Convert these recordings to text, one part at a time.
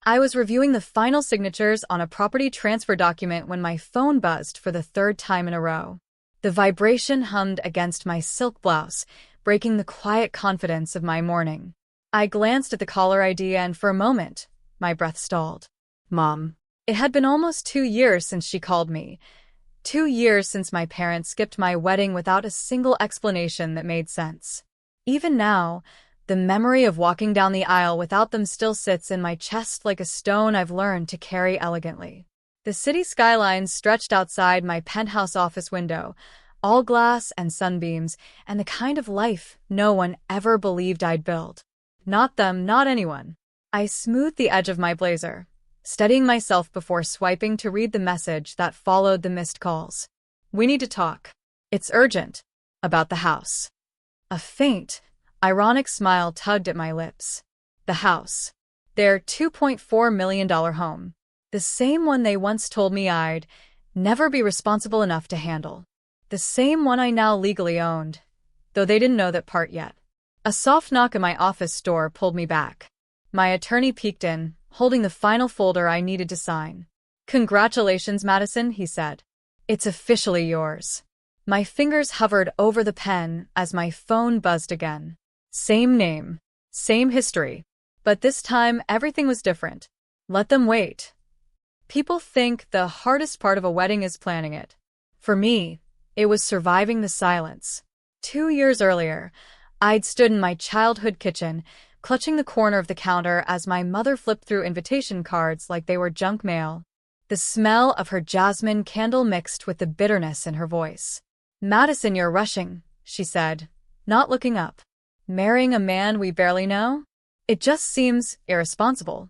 I was reviewing the final signatures on a property transfer document when my phone buzzed for the third time in a row. The vibration hummed against my silk blouse, breaking the quiet confidence of my morning. I glanced at the caller ID and for a moment, my breath stalled. Mom. It had been almost 2 years since she called me. 2 years since my parents skipped my wedding without a single explanation that made sense. Even now, the memory of walking down the aisle without them still sits in my chest like a stone I've learned to carry elegantly. The city skyline stretched outside my penthouse office window, all glass and sunbeams, and the kind of life no one ever believed I'd build. Not them, not anyone. I smoothed the edge of my blazer, steadying myself before swiping to read the message that followed the missed calls. We need to talk. It's urgent. About the house. A faint, ironic smile tugged at my lips. The house. Their $2.4 million home. The same one they once told me I'd never be responsible enough to handle. The same one I now legally owned, though they didn't know that part yet. A soft knock at my office door pulled me back. My attorney peeked in, holding the final folder I needed to sign. "Congratulations, Madison," he said. "It's officially yours." My fingers hovered over the pen as my phone buzzed again. Same name, same history. But this time, everything was different. Let them wait. People think the hardest part of a wedding is planning it. For me, it was surviving the silence. 2 years earlier, I'd stood in my childhood kitchen, clutching the corner of the counter as my mother flipped through invitation cards like they were junk mail. The smell of her jasmine candle mixed with the bitterness in her voice. "Madison, you're rushing," she said, not looking up. "Marrying a man we barely know? It just seems irresponsible."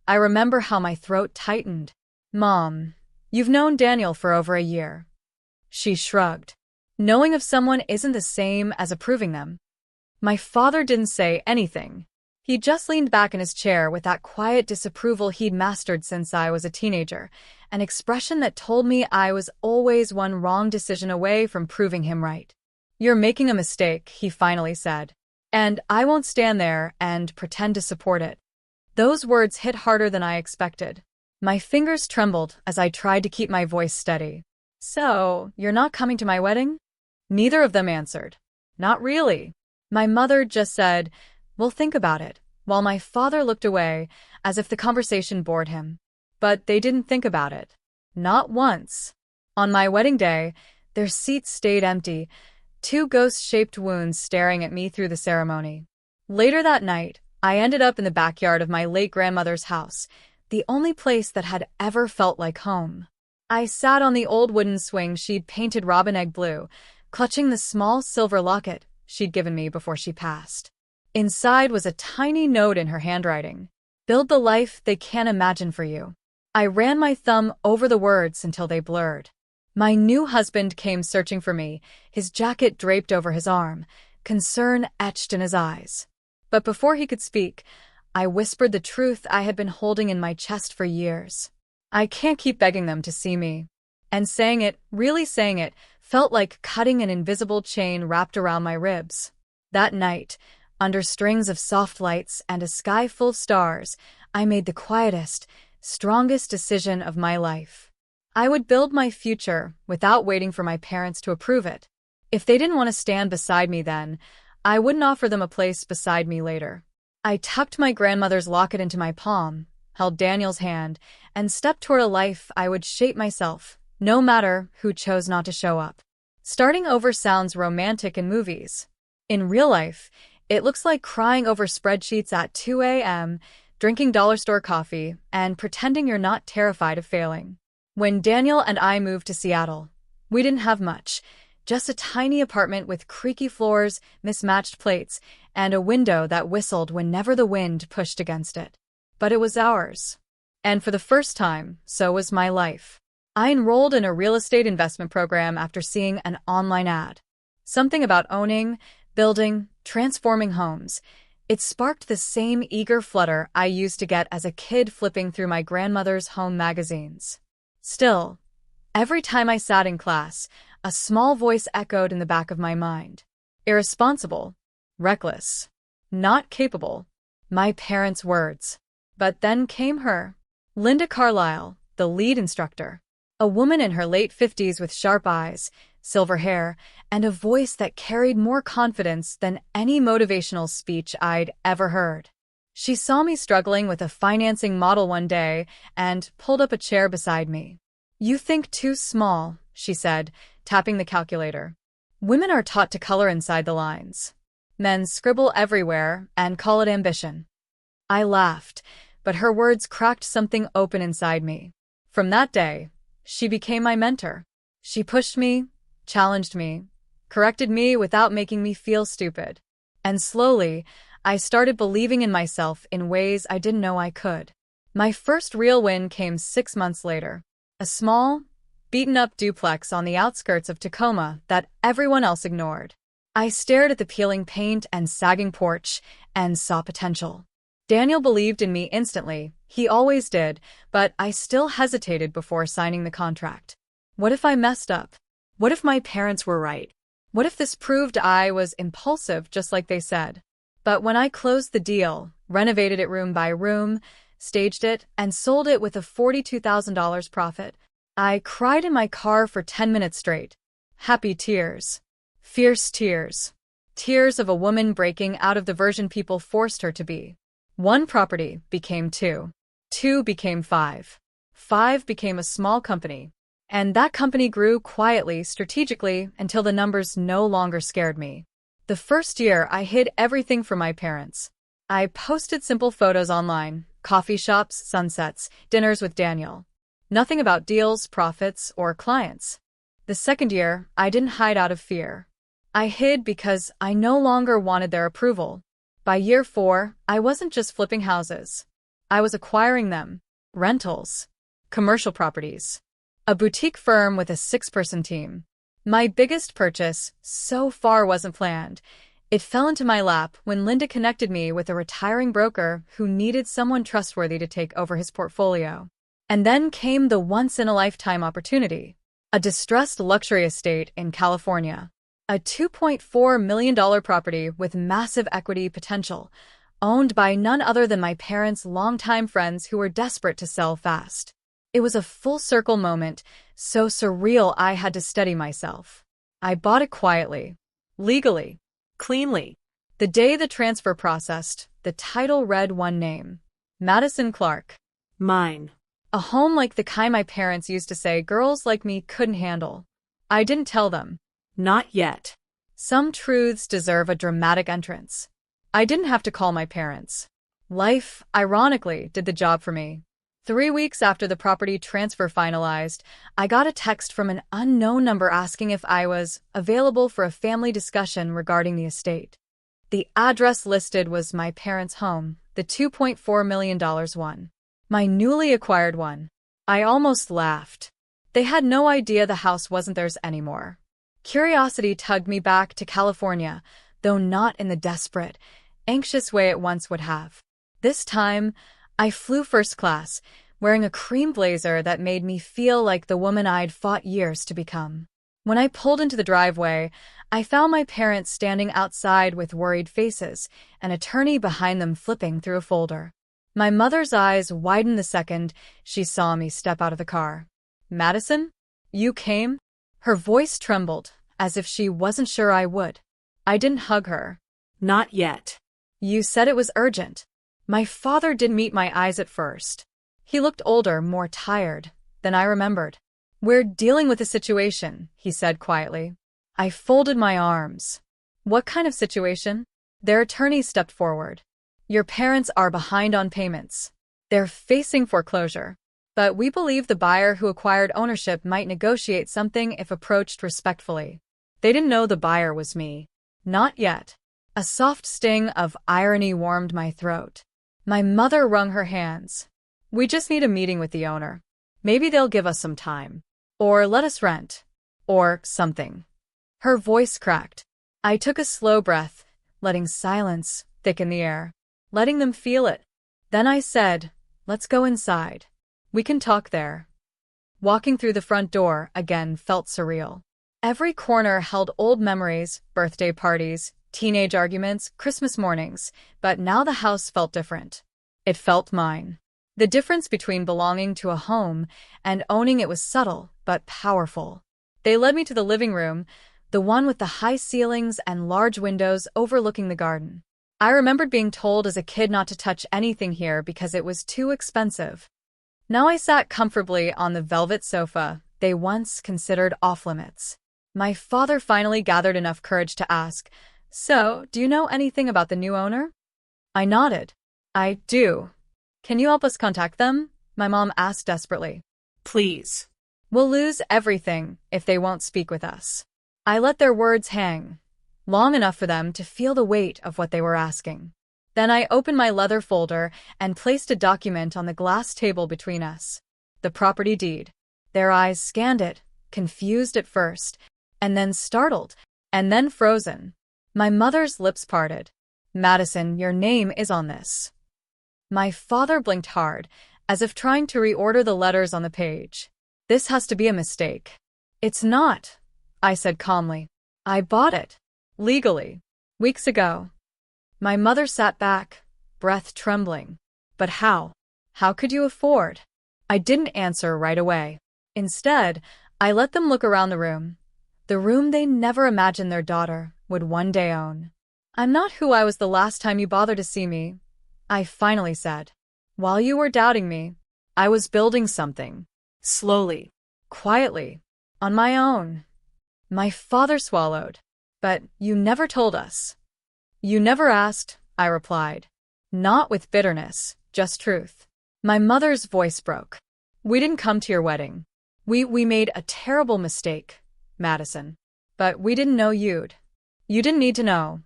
I remember how my throat tightened. "Mom, you've known Daniel for over a year." She shrugged. Knowing of someone isn't the same as approving them. My father didn't say anything. He just leaned back in his chair with that quiet disapproval he'd mastered since I was a teenager, an expression that told me I was always one wrong decision away from proving him right. "You're making a mistake," he finally said. "And I won't stand there and pretend to support it." Those words hit harder than I expected. My fingers trembled as I tried to keep my voice steady. "So, you're not coming to my wedding?" Neither of them answered. "Not really." My mother just said, "We'll think about it," while my father looked away, as if the conversation bored him. But they didn't think about it. Not once. On my wedding day, their seats stayed empty, two ghost-shaped wounds staring at me through the ceremony. Later that night, I ended up in the backyard of my late grandmother's house, the only place that had ever felt like home. I sat on the old wooden swing she'd painted robin egg blue, clutching the small silver locket she'd given me before she passed. Inside was a tiny note in her handwriting. "Build the life they can't imagine for you." I ran my thumb over the words until they blurred. My new husband came searching for me, his jacket draped over his arm, concern etched in his eyes. But before he could speak, I whispered the truth I had been holding in my chest for years. I can't keep begging them to see me. And saying it, really saying it, felt like cutting an invisible chain wrapped around my ribs. That night, under strings of soft lights and a sky full of stars, I made the quietest, strongest decision of my life. I would build my future without waiting for my parents to approve it. If they didn't want to stand beside me then, I wouldn't offer them a place beside me later. I tucked my grandmother's locket into my palm, held Daniel's hand, and stepped toward a life I would shape myself, no matter who chose not to show up. Starting over sounds romantic in movies. In real life, it looks like crying over spreadsheets at 2 a.m., drinking dollar store coffee, and pretending you're not terrified of failing. When Daniel and I moved to Seattle, we didn't have much, just a tiny apartment with creaky floors, mismatched plates, and a window that whistled whenever the wind pushed against it. But it was ours. And for the first time, so was my life. I enrolled in a real estate investment program after seeing an online ad. Something about owning, building, transforming homes. It sparked the same eager flutter I used to get as a kid flipping through my grandmother's home magazines. Still, every time I sat in class, a small voice echoed in the back of my mind. Irresponsible. Reckless. Not capable. My parents' words. But then came her. Linda Carlisle, the lead instructor. A woman in her late 50s with sharp eyes, silver hair, and a voice that carried more confidence than any motivational speech I'd ever heard. She saw me struggling with a financing model one day and pulled up a chair beside me. "You think too small," she said, tapping the calculator. "Women are taught to color inside the lines. Men scribble everywhere and call it ambition." I laughed, but her words cracked something open inside me. From that day, she became my mentor. She pushed me, challenged me, corrected me without making me feel stupid. And slowly, I started believing in myself in ways I didn't know I could. My first real win came 6 months later. A small, beaten-up duplex on the outskirts of Tacoma that everyone else ignored. I stared at the peeling paint and sagging porch and saw potential. Daniel believed in me instantly, he always did, but I still hesitated before signing the contract. What if I messed up? What if my parents were right? What if this proved I was impulsive just like they said? But when I closed the deal, renovated it room by room, staged it, and sold it with a $42,000 profit, I cried in my car for 10 minutes straight. Happy tears. Fierce tears. Tears of a woman breaking out of the version people forced her to be. 1 property became 2. 2 became 5. 5 became a small company. And that company grew quietly, strategically, until the numbers no longer scared me. The first year, I hid everything from my parents. I posted simple photos online, coffee shops, sunsets, dinners with Daniel. Nothing about deals, profits, or clients. The second year, I didn't hide out of fear. I hid because I no longer wanted their approval. By year 4, I wasn't just flipping houses. I was acquiring them. Rentals. Commercial properties. A boutique firm with a 6-person team. My biggest purchase so far wasn't planned. It fell into my lap when Linda connected me with a retiring broker who needed someone trustworthy to take over his portfolio. And then came the once-in-a-lifetime opportunity. A distressed luxury estate in California. A $2.4 million property with massive equity potential, owned by none other than my parents' longtime friends who were desperate to sell fast. It was a full-circle moment, so surreal I had to steady myself. I bought it quietly, legally, cleanly. The day the transfer processed, the title read one name: Madison Clark. Mine. A home like the kind my parents used to say girls like me couldn't handle. I didn't tell them. Not yet. Some truths deserve a dramatic entrance. I didn't have to call my parents. Life, ironically, did the job for me. 3 weeks after the property transfer finalized, I got a text from an unknown number asking if I was available for a family discussion regarding the estate. The address listed was my parents' home, the $2.4 million one. My newly acquired one. I almost laughed. They had no idea the house wasn't theirs anymore. Curiosity tugged me back to California, though not in the desperate, anxious way it once would have. This time, I flew first class, wearing a cream blazer that made me feel like the woman I'd fought years to become. When I pulled into the driveway, I found my parents standing outside with worried faces, an attorney behind them flipping through a folder. My mother's eyes widened the second she saw me step out of the car. "Madison? You came?" Her voice trembled, as if she wasn't sure I would. I didn't hug her. "Not yet." "You said it was urgent." My father didn't meet my eyes at first. He looked older, more tired than I remembered. "We're dealing with a situation," he said quietly. I folded my arms. "What kind of situation?" Their attorney stepped forward. "Your parents are behind on payments. They're facing foreclosure. But we believe the buyer who acquired ownership might negotiate something if approached respectfully." They didn't know the buyer was me. Not yet. A soft sting of irony warmed my throat. My mother wrung her hands. "We just need a meeting with the owner. Maybe they'll give us some time. Or let us rent. Or something." Her voice cracked. I took a slow breath, letting silence thicken the air, letting them feel it. Then I said, "Let's go inside. We can talk there." Walking through the front door again felt surreal. Every corner held old memories, birthday parties, teenage arguments, Christmas mornings, but now the house felt different. It felt mine. The difference between belonging to a home and owning it was subtle but powerful. They led me to the living room, the one with the high ceilings and large windows overlooking the garden. I remembered being told as a kid not to touch anything here because it was too expensive. Now I sat comfortably on the velvet sofa they once considered off-limits. My father finally gathered enough courage to ask, "So, do you know anything about the new owner?" I nodded. "I do. Can you help us contact them?" my mom asked desperately. Please. "We'll lose everything if they won't speak with us." I let their words hang, long enough for them to feel the weight of what they were asking. Then I opened my leather folder and placed a document on the glass table between us. The property deed. Their eyes scanned it, confused at first, and then startled, and then frozen. My mother's lips parted. "Madison, your name is on this." My father blinked hard, as if trying to reorder the letters on the page. "This has to be a mistake." "It's not," I said calmly. "I bought it. Legally. Weeks ago." My mother sat back, breath trembling. "But how? How could you afford?" I didn't answer right away. Instead, I let them look around the room they never imagined their daughter would one day own. "I'm not who I was the last time you bothered to see me," I finally said. "While you were doubting me, I was building something. Slowly, quietly, on my own." My father swallowed. "But you never told us." "You never asked," I replied. Not with bitterness, just truth. My mother's voice broke. "We didn't come to your wedding. We made a terrible mistake, Madison. But we didn't know you'd." "You didn't need to know."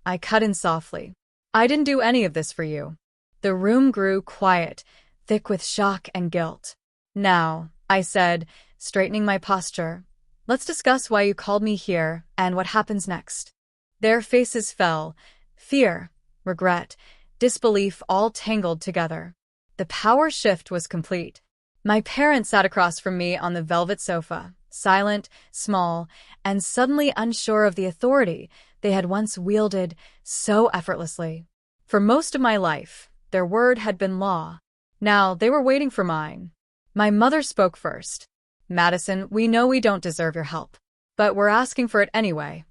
I cut in softly. "I didn't do any of this for you." The room grew quiet, thick with shock and guilt. "Now," I said, straightening my posture, "let's discuss why you called me here and what happens next." Their faces fell, fear, regret, disbelief all tangled together. The power shift was complete. My parents sat across from me on the velvet sofa, silent, small, and suddenly unsure of the authority they had once wielded so effortlessly. For most of my life, their word had been law. Now they were waiting for mine. My mother spoke first. "Madison, we know we don't deserve your help, but we're asking for it anyway."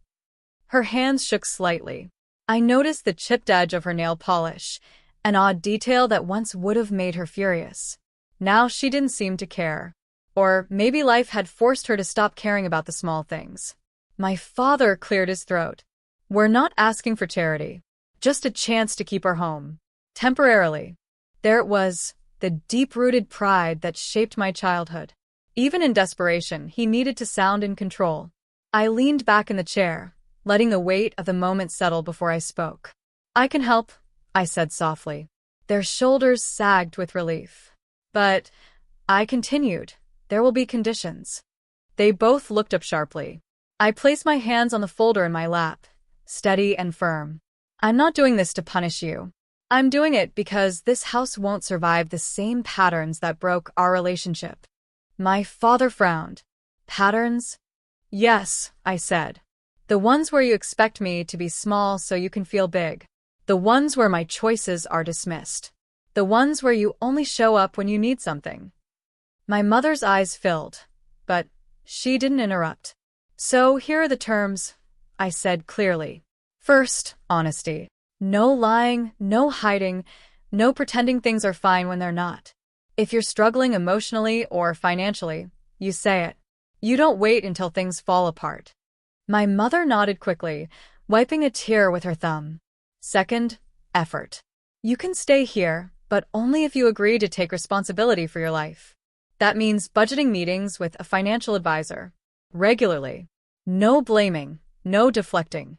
Her hands shook slightly. I noticed the chipped edge of her nail polish, an odd detail that once would have made her furious. Now she didn't seem to care. Or maybe life had forced her to stop caring about the small things. My father cleared his throat. "We're not asking for charity. Just a chance to keep our home. Temporarily." There it was, the deep-rooted pride that shaped my childhood. Even in desperation, he needed to sound in control. I leaned back in the chair, letting the weight of the moment settle before I spoke. "I can help," I said softly. Their shoulders sagged with relief. "But," I continued, "there will be conditions." They both looked up sharply. I placed my hands on the folder in my lap, steady and firm. "I'm not doing this to punish you. I'm doing it because this house won't survive the same patterns that broke our relationship." My father frowned. "Patterns?" "Yes," I said. "The ones where you expect me to be small so you can feel big. The ones where my choices are dismissed. The ones where you only show up when you need something." My mother's eyes filled, but she didn't interrupt. "So here are the terms," I said clearly. "First, honesty. No lying, no hiding, no pretending things are fine when they're not. If you're struggling emotionally or financially, you say it. You don't wait until things fall apart." My mother nodded quickly, wiping a tear with her thumb. "Second, effort. You can stay here, but only if you agree to take responsibility for your life. That means budgeting meetings with a financial advisor. Regularly. No blaming, no deflecting."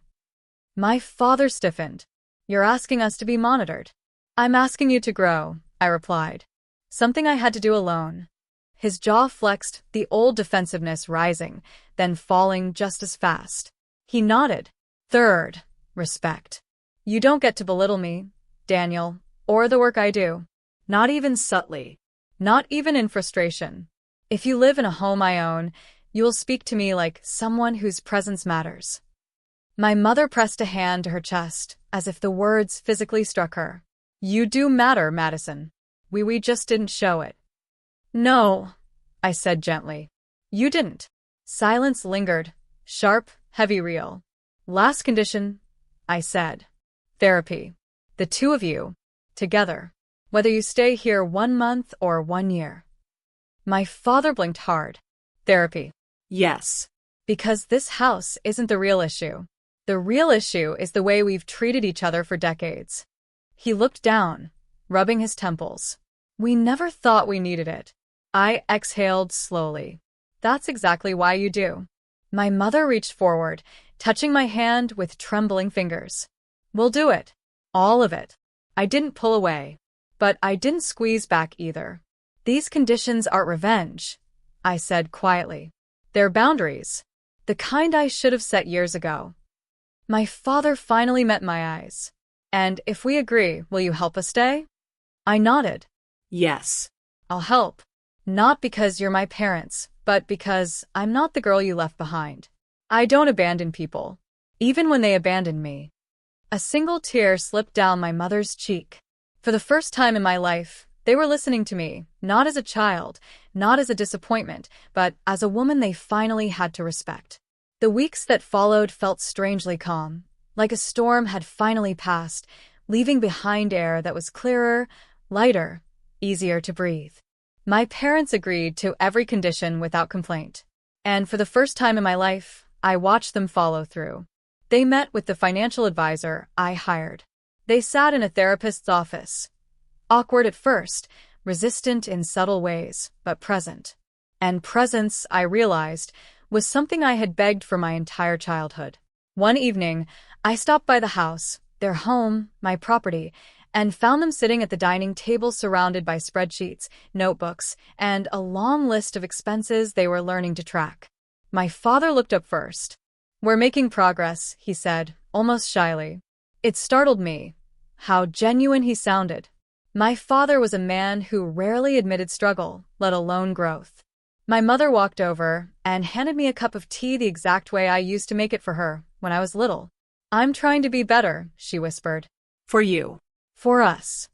My father stiffened. "You're asking us to be monitored." "I'm asking you to grow," I replied. "Something I had to do alone." His jaw flexed, the old defensiveness rising, then falling just as fast. He nodded. "Third, respect. You don't get to belittle me, Daniel, or the work I do. Not even subtly. Not even in frustration. If you live in a home I own, you will speak to me like someone whose presence matters." My mother pressed a hand to her chest, as if the words physically struck her. You do matter, Madison. We just didn't show it. No, I said gently. You didn't. Silence lingered, sharp, heavy, real. Last condition, I said. Therapy. The two of you. Together. Whether you stay here 1 month or 1 year. My father blinked hard. Therapy. Yes. Because this house isn't the real issue. The real issue is the way we've treated each other for decades. He looked down, rubbing his temples. We never thought we needed it. I exhaled slowly. That's exactly why you do. My mother reached forward, touching my hand with trembling fingers. We'll do it. All of it. I didn't pull away. But I didn't squeeze back either. These conditions aren't revenge, I said quietly. They're boundaries. The kind I should have set years ago. My father finally met my eyes. And if we agree, will you help us stay? I nodded. Yes. I'll help. Not because you're my parents, but because I'm not the girl you left behind. I don't abandon people, even when they abandon me. A single tear slipped down my mother's cheek. For the first time in my life, they were listening to me, not as a child, not as a disappointment, but as a woman they finally had to respect. The weeks that followed felt strangely calm, like a storm had finally passed, leaving behind air that was clearer, lighter, easier to breathe. My parents agreed to every condition without complaint. And for the first time in my life, I watched them follow through. They met with the financial advisor I hired. They sat in a therapist's office. Awkward at first, resistant in subtle ways, but present. And presence, I realized, was something I had begged for my entire childhood. One evening, I stopped by the house, their home, my property, and found them sitting at the dining table surrounded by spreadsheets, notebooks, and a long list of expenses they were learning to track. My father looked up first. We're making progress, he said, almost shyly. It startled me, how genuine he sounded. My father was a man who rarely admitted struggle, let alone growth. My mother walked over and handed me a cup of tea the exact way I used to make it for her when I was little. I'm trying to be better, she whispered. For you. For us.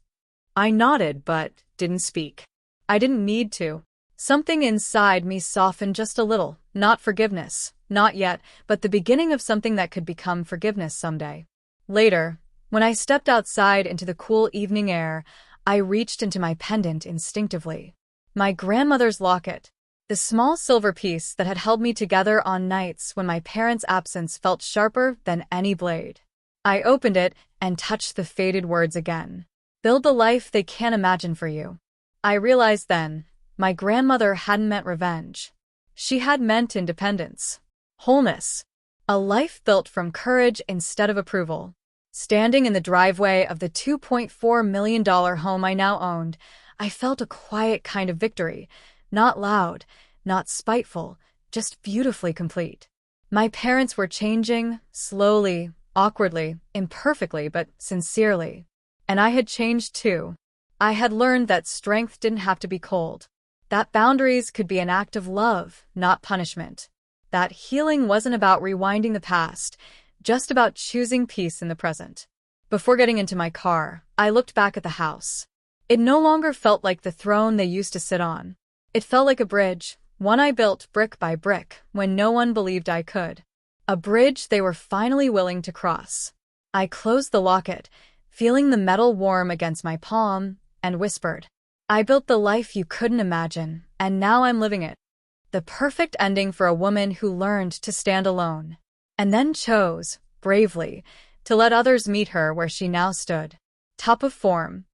I nodded but didn't speak. I didn't need to. Something inside me softened just a little, not forgiveness, not yet, but the beginning of something that could become forgiveness someday. Later, when I stepped outside into the cool evening air, I reached into my pendant instinctively. My grandmother's locket, the small silver piece that had held me together on nights when my parents' absence felt sharper than any blade. I opened it and touched the faded words again. Build the life they can't imagine for you. I realized then, my grandmother hadn't meant revenge. She had meant independence. Wholeness. A life built from courage instead of approval. Standing in the driveway of the $2.4 million home I now owned, I felt a quiet kind of victory. Not loud, not spiteful, just beautifully complete. My parents were changing, slowly, awkwardly, imperfectly, but sincerely. And I had changed too. I had learned that strength didn't have to be cold. That boundaries could be an act of love, not punishment. That healing wasn't about rewinding the past, just about choosing peace in the present. Before getting into my car, I looked back at the house. It no longer felt like the throne they used to sit on. It felt like a bridge, one I built brick by brick when no one believed I could. A bridge they were finally willing to cross. I closed the locket, feeling the metal warm against my palm, and whispered, I built the life you couldn't imagine, and now I'm living it. The perfect ending for a woman who learned to stand alone, and then chose, bravely, to let others meet her where she now stood. Top of form,